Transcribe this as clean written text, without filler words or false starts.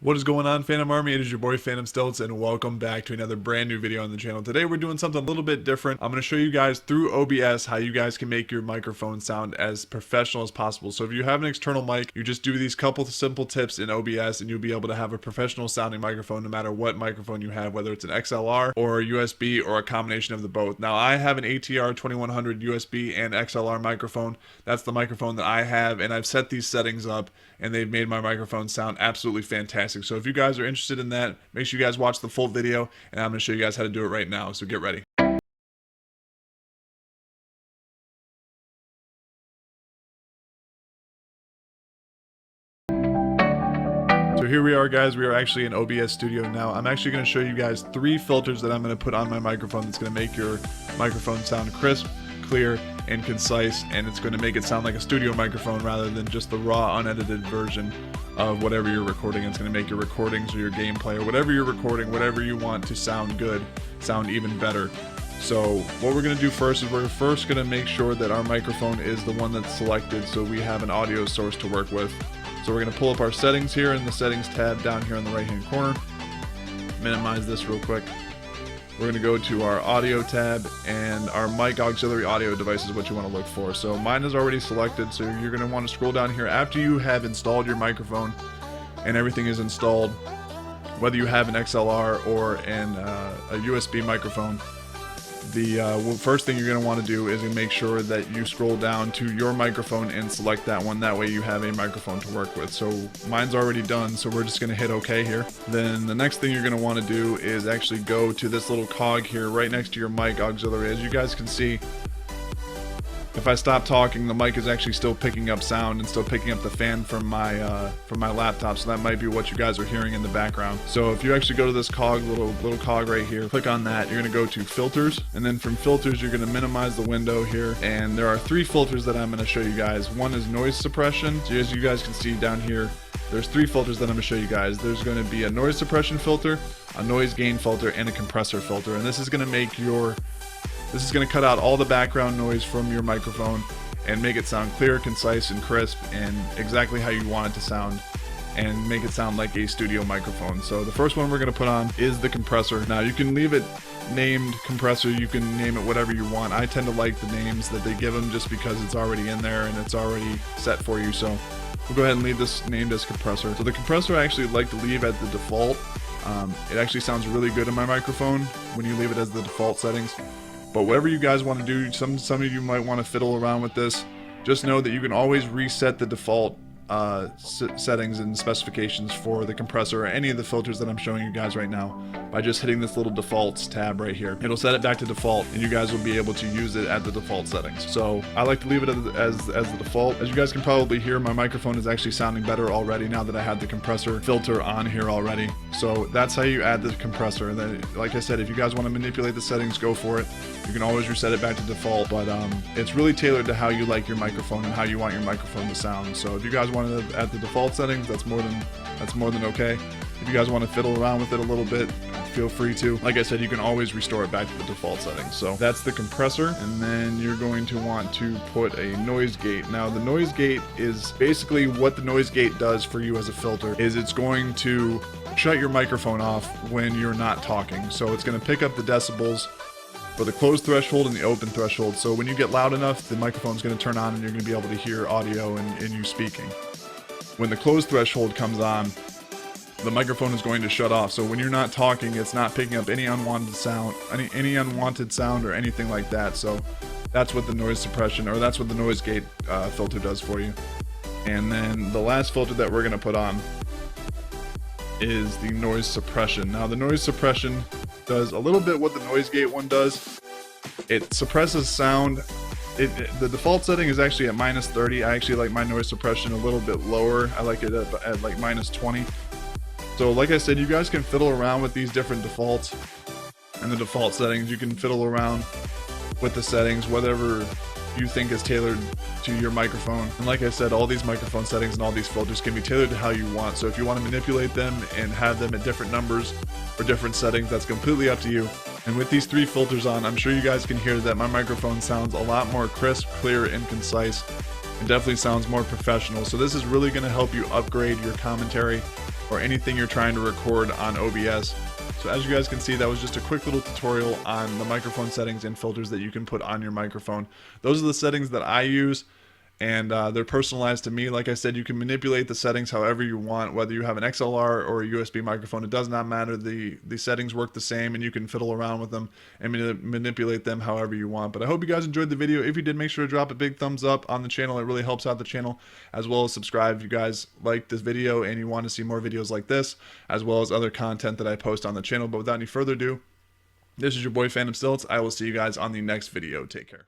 What is going on, Phantom Army? It is your boy Phantom Stilts, and welcome back to another brand new video on the channel. Today we're doing something a little bit different. I'm going to show you guys through OBS how you guys can make your microphone sound as professional as possible. So if you have an external mic, you just do these couple of simple tips in OBS and you'll be able to have a professional sounding microphone no matter what microphone you have, whether it's an XLR or a USB or a combination of the both. Now I have an ATR 2100 USB and XLR microphone. That's the microphone that I have, and I've set these settings up and they've made my microphone sound absolutely fantastic. So if you guys are interested in that, make sure you guys watch the full video, and I'm going to show you guys how to do it right now, so get ready. So here we are, guys. We are actually in OBS Studio now. I'm actually going to show you guys 3 filters that I'm going to put on my microphone that's going to make your microphone sound crisp, clear, and concise, and it's going to make it sound like a studio microphone rather than just the raw, unedited version of whatever you're recording. It's going to make your recordings or your gameplay or whatever you're recording, whatever you want to sound good, sound even better. So what we're going to do first is we're first going to make sure that our microphone is the one that's selected so we have an audio source to work with. So we're going to pull up our settings here in the settings tab down here in the right hand corner. Minimize this real quick. We're going to go to our audio tab, and our mic auxiliary audio device is what you want to look for. So mine is already selected, so you're going to want to scroll down here after you have installed your microphone and everything is installed, whether you have an XLR or a USB microphone. The first thing you're going to want to do is make sure that you scroll down to your microphone and select that one. That way you have a microphone to work with. So mine's already done, so we're just going to hit OK here. Then the next thing you're going to want to do is actually go to this little cog here right next to your mic auxiliary. As you guys can see, if I stop talking, the mic is actually still picking up sound and still picking up the fan from my laptop, so that might be what you guys are hearing in the background. So if you actually go to this cog, little cog right here, click on that, you're going to go to filters, and then from filters you're going to minimize the window here, and there are 3 filters that I'm going to show you guys. One is noise suppression. So as you guys can see down here, there's 3 filters that I'm going to show you guys. There's going to be a noise suppression filter, a noise gain filter, and a compressor filter, and this is going to make this is going to cut out all the background noise from your microphone and make it sound clear, concise, and crisp, and exactly how you want it to sound, and make it sound like a studio microphone. So the first one we're going to put on is the compressor. Now you can leave it named compressor, you can name it whatever you want. I tend to like the names that they give them just because it's already in there and it's already set for you. So we'll go ahead and leave this named as compressor. So the compressor I actually like to leave at the default. It actually sounds really good in my microphone when you leave it as the default settings. But whatever you guys want to do, some of you might want to fiddle around with this. Just know that you can always reset the default settings and specifications for the compressor or any of the filters that I'm showing you guys right now by just hitting this little defaults tab right here. It'll set it back to default, and you guys will be able to use it at the default settings. So I like to leave it as the default. As you guys can probably hear, my microphone is actually sounding better already now that I had the compressor filter on here already. So that's how you add the compressor. And then, like I said, if you guys want to manipulate the settings, go for it. You can always reset it back to default, but it's really tailored to how you like your microphone and how you want your microphone to sound. So if you guys want to add the default settings, that's more than okay. If you guys want to fiddle around with it a little bit, feel free to. Like I said, you can always restore it back to the default settings. So that's the compressor, and then you're going to want to put a noise gate. Now the noise gate is basically what the noise gate does for you as a filter is it's going to shut your microphone off when you're not talking. So it's going to pick up the decibels for the closed threshold and the open threshold. So when you get loud enough, the microphone's going to turn on and you're going to be able to hear audio and you speaking. When the closed threshold comes on, the microphone is going to shut off. So when you're not talking, it's not picking up any unwanted sound, any unwanted sound or anything like that. So that's what the noise suppression, or that's what the noise gate filter does for you. And then the last filter that we're going to put on is the noise suppression. Now the noise suppression does a little bit what the noise gate one does. It suppresses sound. The default setting is actually at -30. I actually like my noise suppression a little bit lower. I like it at like -20. So like I said, you guys can fiddle around with these different defaults and the default settings. You can fiddle around with the settings, whatever you think is tailored to your microphone. And like I said, all these microphone settings and all these filters can be tailored to how you want. So if you want to manipulate them and have them at different numbers or different settings, that's completely up to you. And with these 3 filters on, I'm sure you guys can hear that my microphone sounds a lot more crisp, clear, and concise. It definitely sounds more professional. So this is really going to help you upgrade your commentary or anything you're trying to record on OBS. So as you guys can see, that was just a quick little tutorial on the microphone settings and filters that you can put on your microphone. Those are the settings that I use, and they're personalized to me. Like I said, you can manipulate the settings however you want, whether you have an XLR or a USB microphone. It does not matter. The settings work the same, and you can fiddle around with them and manipulate them however you want. But I hope you guys enjoyed the video. If you did, make sure to drop a big thumbs up on the channel. It really helps out the channel, as well as subscribe if you guys like this video and you want to see more videos like this, as well as other content that I post on the channel. But without any further ado, this is your boy Phantom Stilts. I will see you guys on the next video. Take care.